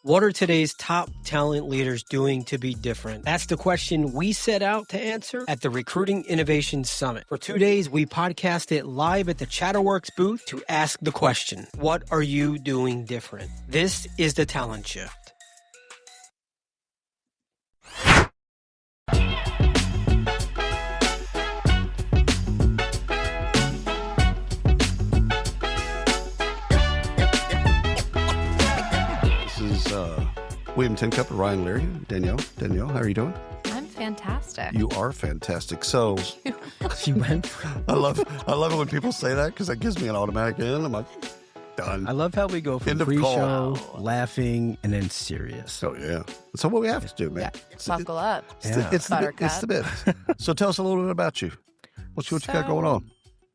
What are today's top talent leaders doing to be different? That's the question we set out to answer at the Recruiting Innovation Summit. For 2 days, we podcasted live at the Chatterworks booth to ask the question, what are you doing different? This is the Talent Shift. William Tincup and Ryan Leary. Danielle, how are you doing? I'm fantastic. You are fantastic. So, You went. I love it when people say that because that gives me an automatic in. I'm like, done. I love how we go from End of pre-show, call. laughing, and then serious. Oh yeah. That's what we have to do, man. Buckle up. It's the bit. So tell us a little bit about you. What you got going on?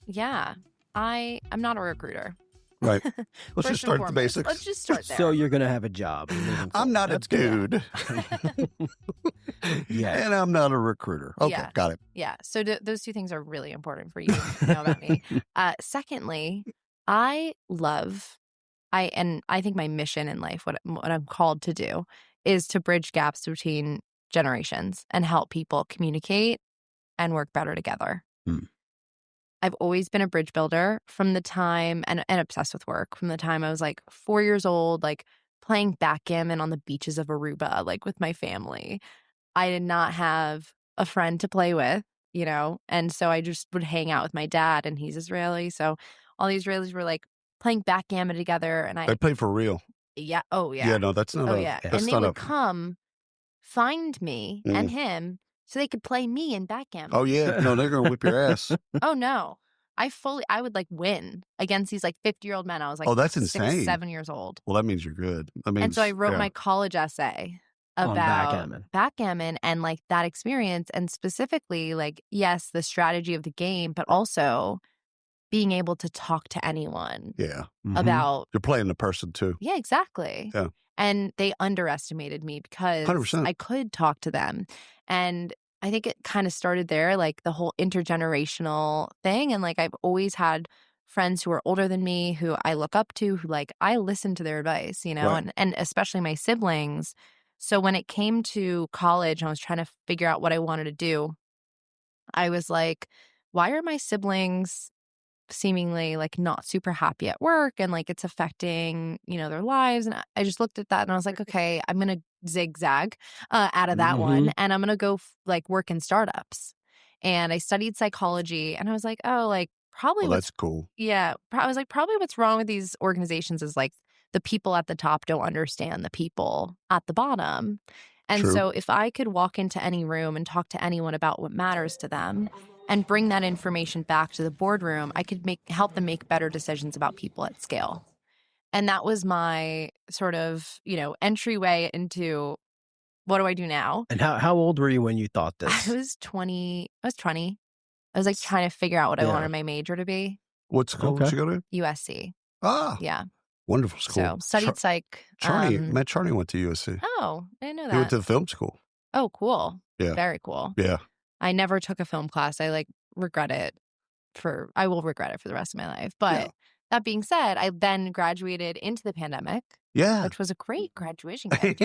Yeah, I'm not a recruiter. Right. Let's First just start and at the foremost, basics. Let's just start there. So you're going to have a job. I'm not a dude. Yeah. And I'm not a recruiter. Okay, Yeah. got it. Yeah. So those two things are really important for you to know about me. Secondly, I think my mission in life, what I'm called to do, is to bridge gaps between generations and help people communicate and work better together. I've always been a bridge builder from the time, and obsessed with work, from the time I was like 4 years old, like playing backgammon on the beaches of Aruba, like with my family. I did not have a friend to play with, and so I just would hang out with my dad, and he's Israeli. So all the Israelis were like playing backgammon together, and They play for real. yeah. Oh, yeah. Yeah, no, that's not and that's they not would come find me and him so they could play me in backgammon. Oh yeah. No, they're gonna whip your ass. Oh no. I would like win against these like 50-year-old men. I was like, Oh, that's 6, insane. 7 years old. Well, that means you're good. And so I wrote my college essay about backgammon and like that experience. And specifically, like, yes, the strategy of the game, but also being able to talk to anyone about. You're playing the person too. Yeah, exactly. Yeah. And they underestimated me because 100%. I could talk to them. And I think it kind of started there, like the whole intergenerational thing. And like I've always had friends who are older than me, who I look up to, who like I listen to their advice, Right. and especially my siblings. So when it came to college and I was trying to figure out what I wanted to do, I was like, why are my siblings seemingly like not super happy at work and like it's affecting, their lives? And I just looked at that and I was like, okay, I'm going to zigzag out of that one. And I'm going to go like work in startups. And I studied psychology and I was like, oh, like probably Well, that's cool. yeah. I was like, probably what's wrong with these organizations is like the people at the top don't understand the people at the bottom. And True. so if I could walk into any room and talk to anyone about what matters to them and bring that information back to the boardroom, I could help them make better decisions about people at scale. And that was my sort of, entryway into what do I do now? And how old were you when you thought this? I was 20. I was like trying to figure out what I wanted my major to be. What school did you go to? USC. Ah, Yeah. wonderful school. So studied psych. Matt Charney went to USC. Oh, I didn't know He went that. to the film school. Oh, cool. Yeah. Very cool. Yeah. I never took a film class. I regret it I will regret it for the rest of my life. But that being said, I then graduated into the pandemic, Yeah. which was a great graduation gift.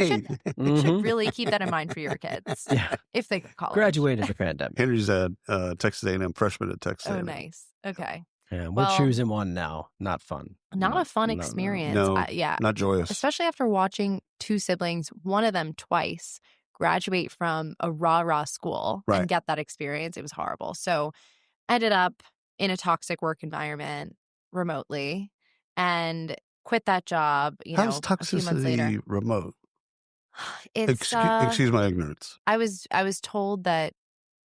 You should really keep that in mind for your kids. Yeah. If they go to college. Graduated the pandemic. Henry's at Texas A&M, freshman at Texas Oh, A&M. nice. Okay. Yeah, we're Well, choosing one now. Not fun. Not a fun no. experience. No. Yeah. Not joyous. Especially after watching two siblings, one of them twice, graduate from a rah-rah school Right. and get that experience. It was horrible. So I ended up in a toxic work environment remotely and quit that job, How's a few months later. toxicity remote? It's Excuse my ignorance. I was told that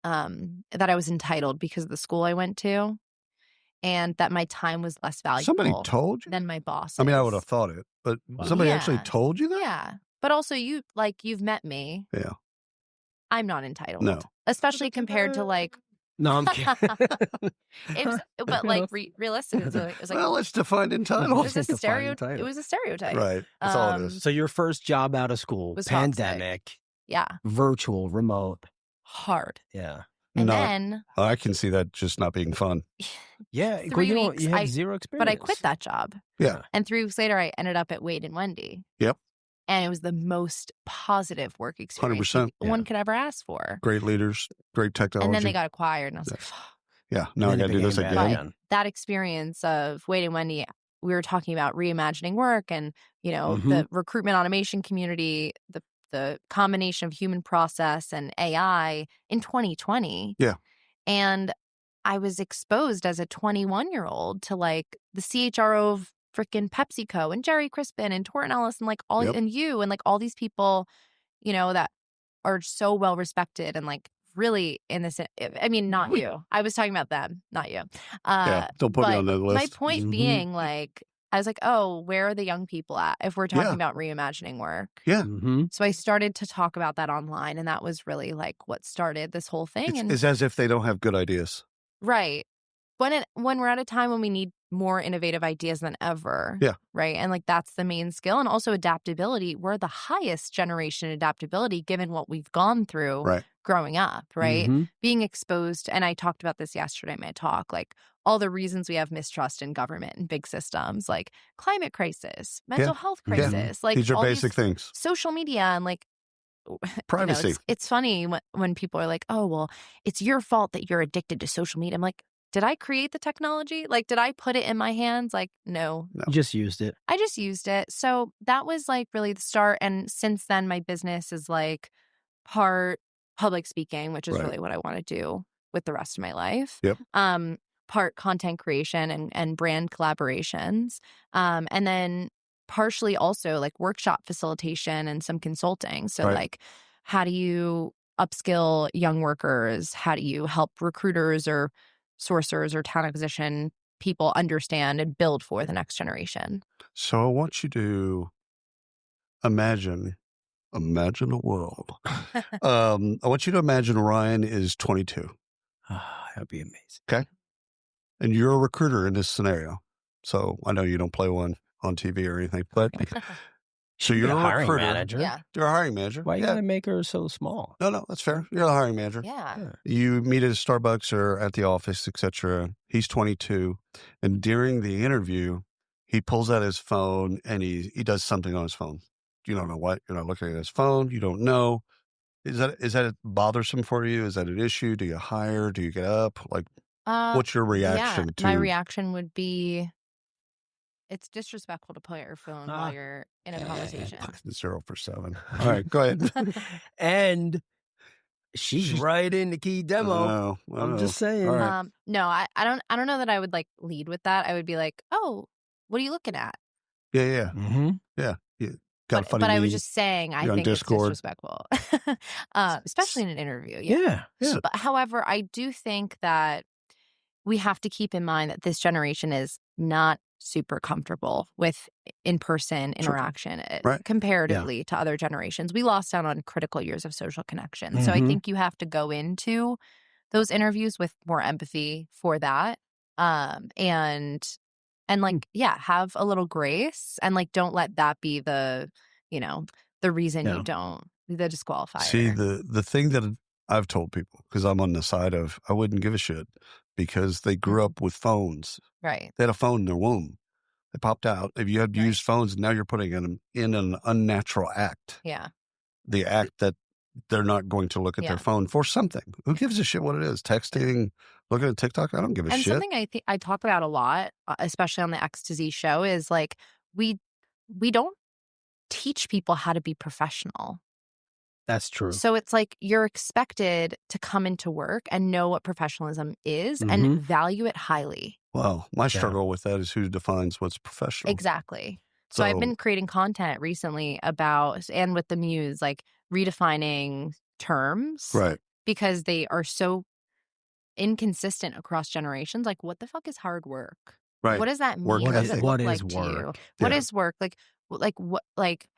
that I was entitled because of the school I went to and that my time was less valuable Somebody told you? than my boss. I mean, I would have thought it, but somebody actually Yeah. told you that? Yeah. But also you've met me. Yeah. I'm not entitled. No. Especially compared to like No, I'm kidding. but like realistic, it was like Well, let's define it entitled. was a define entitled. stereotype. It was a stereotype. Right. That's all it is. So your first job out of school, Was toxic. pandemic, Yeah. virtual, remote. Hard. Yeah. And No. then I can see that just not being fun. Yeah. 3 weeks, you have zero experience. but I quit that job. Yeah. And 3 weeks later I ended up at Wade and Wendy. Yep. And it was the most positive work experience 100%. one could ever ask for. Great leaders, great technology. And then they got acquired, and I was like, fuck. Yeah, now I got to do this again. That experience of Wade and Wendy, we were talking about reimagining work and, the recruitment automation community, the combination of human process and AI in 2020. Yeah. And I was exposed as a 21-year-old to like the CHRO of freaking PepsiCo and Jerry Crispin and Torton Ellis and like all and you and like all these people, that are so well respected and like really in this. I mean, not you. I was talking about them, not you. Don't put me on the list. My point being, like, I was like, oh, where are the young people at if we're talking about reimagining work? Yeah. So I started to talk about that online, and that was really like what started this whole thing. It's as if they don't have good ideas. Right. When we're at a time when we need more innovative ideas than ever. Yeah. Right. And like that's the main skill. And also adaptability. We're the highest generation adaptability given what we've gone through growing up. Right. Being exposed. And I talked about this yesterday in my talk, like all the reasons we have mistrust in government and big systems, like climate crisis, mental health crisis. Like these are basic things. Social media and like privacy. It's funny when people are like, oh, well, it's your fault that you're addicted to social media. I'm like, did I create the technology? Like, did I put it in my hands? Like, no. You just used it. I just used it. So that was like really the start. And since then, my business is like part public speaking, which is really what I want to do with the rest of my life. Yep. Part content creation and brand collaborations. And then partially also like workshop facilitation and some consulting. So like, how do you upskill young workers? How do you help recruiters or sourcers or talent acquisition people understand and build for the next generation? So I want you to imagine a world. I want you to imagine Ryan is 22. That'd be amazing. Okay. And you're a recruiter in this scenario. So I know you don't play one on TV or anything, but so you're a hiring recruiter. manager. Yeah. You're a hiring manager. Why you gotta make her so small? No, that's fair. You're a hiring manager. Yeah. You meet at a Starbucks or at the office, etc. He's 22. And during the interview, he pulls out his phone and he does something on his phone. You don't know what. You're not looking at his phone. You don't know. Is that bothersome for you? Is that an issue? Do you hire? Do you get up? Like, what's your reaction to? My reaction would be, it's disrespectful to pull out your phone while you're in a conversation. 0 for 7. All right, go ahead. And she's right in the key demo. I'm just saying. Right. No, I don't know that I would like lead with that. I would be like, oh, what are you looking at? Yeah. Yeah. But I was just saying, I think Discord. It's disrespectful, especially in an interview. Yeah. But however, I do think that we have to keep in mind that this generation is not super comfortable with in-person interaction comparatively to other generations. We lost out on critical years of social connection. So I think you have to go into those interviews with more empathy for that. And like, have a little grace and like, don't let that be the reason you don't, the disqualifier. See, the thing that I've told people, because I'm on the side of, I wouldn't give a shit because they grew up with phones. Right. They had a phone in their womb. They popped out. If you had used phones, now you're putting them in an unnatural act. Yeah. The act that they're not going to look at their phone for something. Who gives a shit what it is? Texting, looking at TikTok? I don't give a shit. And something I talk about a lot, especially on the X to Z show, is like we don't teach people how to be professional. That's true. So it's like you're expected to come into work and know what professionalism is and value it highly. Well, my struggle with that is who defines what's professional. Exactly. So I've been creating content recently about, and with the Muse, like redefining terms. Right. Because they are so inconsistent across generations. Like, what the fuck is hard work? Right. What does that mean? What does it what look is like work? to you? What is work?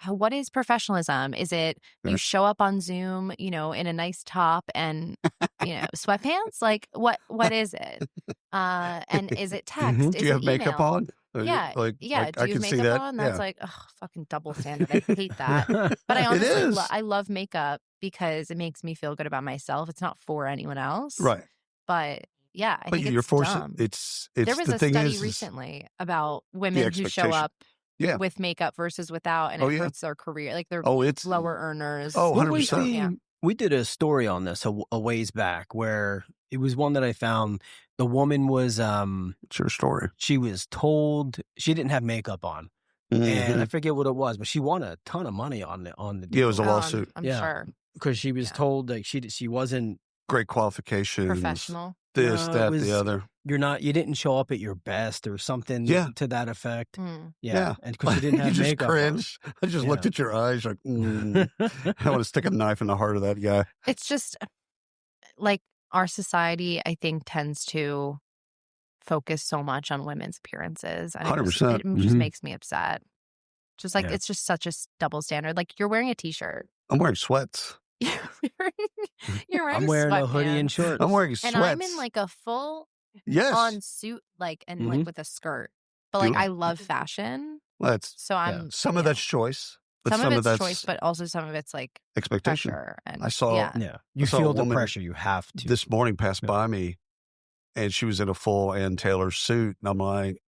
What is professionalism? Is it you show up on Zoom, in a nice top and, sweatpants? Like, what is it? And is it text? Do you have makeup on? Yeah. Do you I have can see makeup that. on? That's like, fucking double standard. I hate that. But I honestly, I love makeup because it makes me feel good about myself. It's not for anyone else. Right. But yeah, I think you're it's forcing. dumb. It's There was the a thing study is, recently about women who show up with makeup versus without, and it hurts their career. Like they're it's lower earners. 100%. We did a story on this a ways back where it was one that I found. The woman was it's your story. She was told she didn't have makeup on. And I forget what it was, but she won a ton of money on the deal. Yeah, it was a lawsuit. I'm sure. Because she was told that she wasn't great qualifications. Professional. This, that, the other. You didn't show up at your best or something to that effect. Yeah. And because you didn't have makeup cringed. on. I just looked at your eyes like, I want to stick a knife in the heart of that guy. It's just like our society, I think, tends to focus so much on women's appearances. And 100%. It just makes me upset. Just like, it's just such a double standard. Like, you're wearing a t-shirt. I'm wearing sweats. You're wearing I'm wearing a hoodie sweatpants. and shorts. I'm wearing sweats. And I'm in like a full on suit, like, and like with a skirt. But like, I love fashion. So I'm some of that's choice. But some of it's choice, but also some of it's like expectation. Pressure and, I saw you feel the pressure. You have to. This morning passed by me, and she was in a full Ann Taylor suit, and I'm like,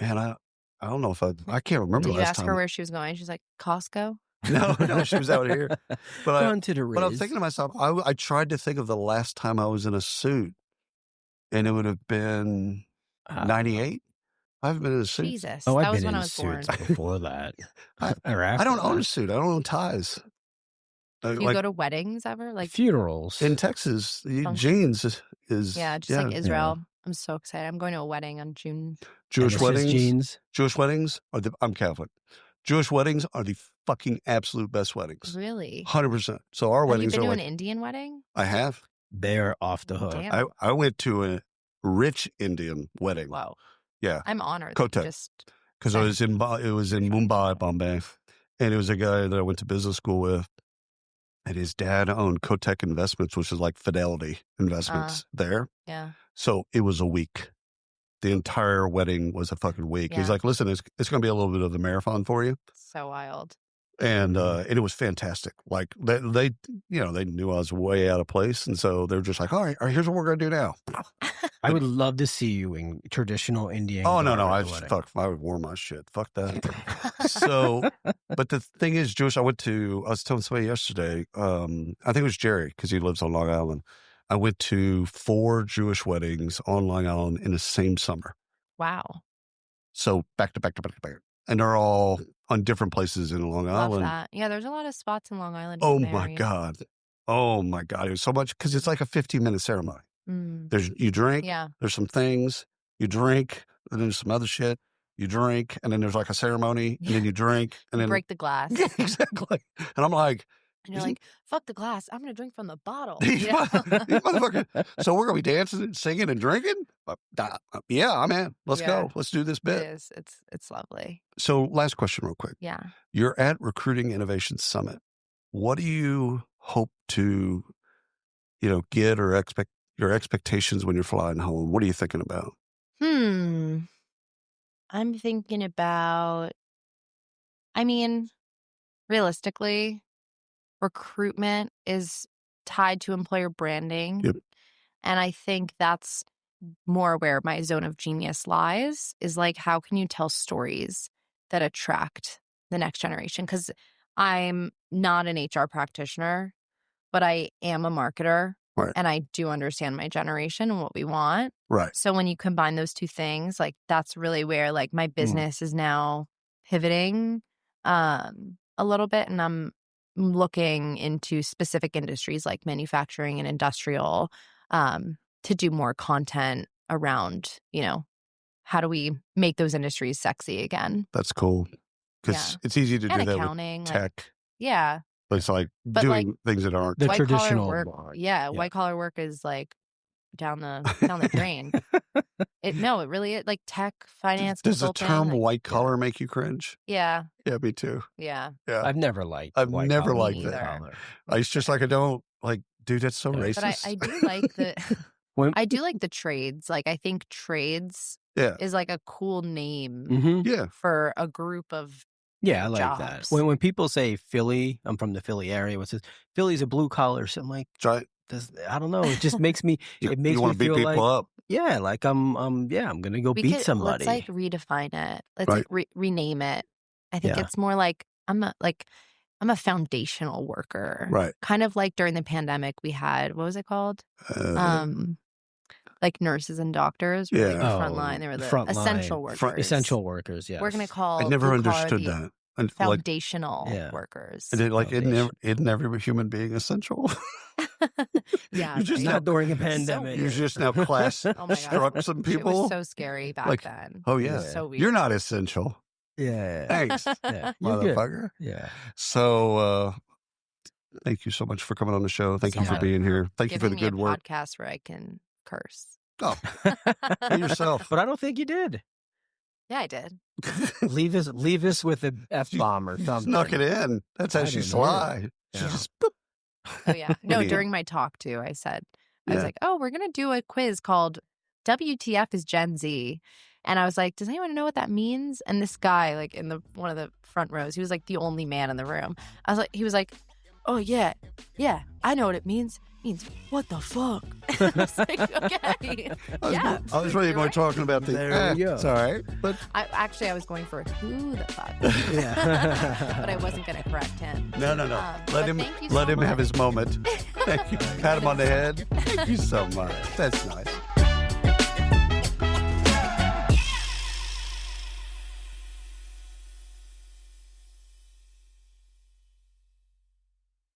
man, I don't know if I can't remember. Did you ask time. her where she was going? She's like, Costco. No, she was out here. But I'm thinking to myself, I tried to think of the last time I was in a suit, and it would have been 98. I haven't been in a suit. Jesus. Oh, that I've was been when in I was suits born. before that. I don't own a suit. I don't own ties. Do you go to weddings ever? Like funerals in Texas? Jeans is like Israel. I'm so excited. I'm going to a wedding on June. Jewish weddings. Jeans. Jewish weddings I'm Catholic. Jewish weddings are the fucking absolute best weddings. Really? 100%. So our weddings are. Have you been to an Indian wedding? I have. They're off the hook. Damn. I went to a rich Indian wedding. Wow. Yeah. I'm honored. Kotek. Because it was in Mumbai, Bombay, and it was a guy that I went to business school with, and his dad owned Kotek Investments, which is like Fidelity Investments there. Yeah. So it was a week. The entire wedding was a fucking week. Yeah. He's like, listen, it's going to be a little bit of a marathon for you. So wild. And it was fantastic. Like they knew I was way out of place. And so they're just like, all right, here's what we're going to do now. I would love to see you in traditional Indian. Oh, no. I wore my shit. Fuck that. So, but the thing is, Jewish, I was telling somebody yesterday, I think it was Jerry, because he lives on Long Island. I went to 4 Jewish weddings on Long Island in the same summer. Wow. So back to back. And they're all on different places in Long Island. Love that. Yeah, there's a lot of spots in Long Island. Oh my God. It was so much, because it's like a 15-minute ceremony. You drink, there's some things, you drink, and then there's some other shit, you drink, and then there's like a ceremony, and then you drink, and then break the glass. Yeah, exactly. And I'm like, and you're like, fuck the glass, I'm gonna drink from the bottle. These motherfuckers. So we're gonna be dancing and singing and drinking? Yeah, I'm in. Let's go. Let's do this bit. It is. It's lovely. So last question real quick. Yeah. You're at Recruiting Innovation Summit. What do you hope to, get or expect your expectations when you're flying home? What are you thinking about? I'm thinking about, realistically, recruitment is tied to employer branding. Yep. And I think that's more where my zone of genius lies, is like, how can you tell stories that attract the next generation? Because I'm not an HR practitioner, but I am a marketer. Right. And I do understand my generation and what we want. Right. So when you combine those two things, like, that's really where like my business is now pivoting a little bit. And I'm looking into specific industries like manufacturing and industrial to do more content around, how do we make those industries sexy again? That's cool. Because it's easy to do that with tech. Yeah. But it's like doing things that aren't the traditional work. Yeah, white collar work is like down the drain. It really is, like tech, finance, Does the consulting. term white collar make you cringe? Yeah. Yeah, me too. Yeah. I've never liked. I've never liked that. It's just like I don't like, dude. That's so racist. But I do like the. I do like the trades. Like, I think trades is like a cool name for a group of I like jobs. that. When people say Philly, I'm from the Philly area. What says Philly's a blue collar? So I'm like, I don't know. It just makes me. It makes me feel like up. Yeah, like I'm gonna go beat somebody. Let's like redefine it. Let's like rename it. I think it's more like I'm a foundational worker. Right. Kind of like during the pandemic, we had, what was it called? Like nurses and doctors. Were like the front line. They were the essential workers. Essential workers, yes. We're going to call I never understood that. Foundational workers. And isn't every human being essential? Yeah. You just not during a pandemic. You just now struck some people. It was so scary back then. Oh, yeah. So weird. You're not essential. Yeah. Thanks, motherfucker. Yeah. So, thank you so much for coming on the show. Thank you for being here. Thank you for the good work. Podcast where I can curse. Oh, be yourself. But I don't think you did. Yeah, I did. leave us with an F-bomb or something. Snuck it in. That's how she's sly. Yeah. She just. Oh yeah. No, during my talk too, I was like, oh, we're gonna do a quiz called WTF is Gen Z. And I was like, does anyone know what that means? And this guy, like in one of the front rows, he was like the only man in the room. He was like, oh yeah, I know what it means. It means what the fuck? I was like, okay, I was really more talking about the. There you go. It's all right, but I was going for who the fuck. But I wasn't going to correct him. No. Let him have his moment. Thank you. Pat him on the head. Thank you so much. That's nice.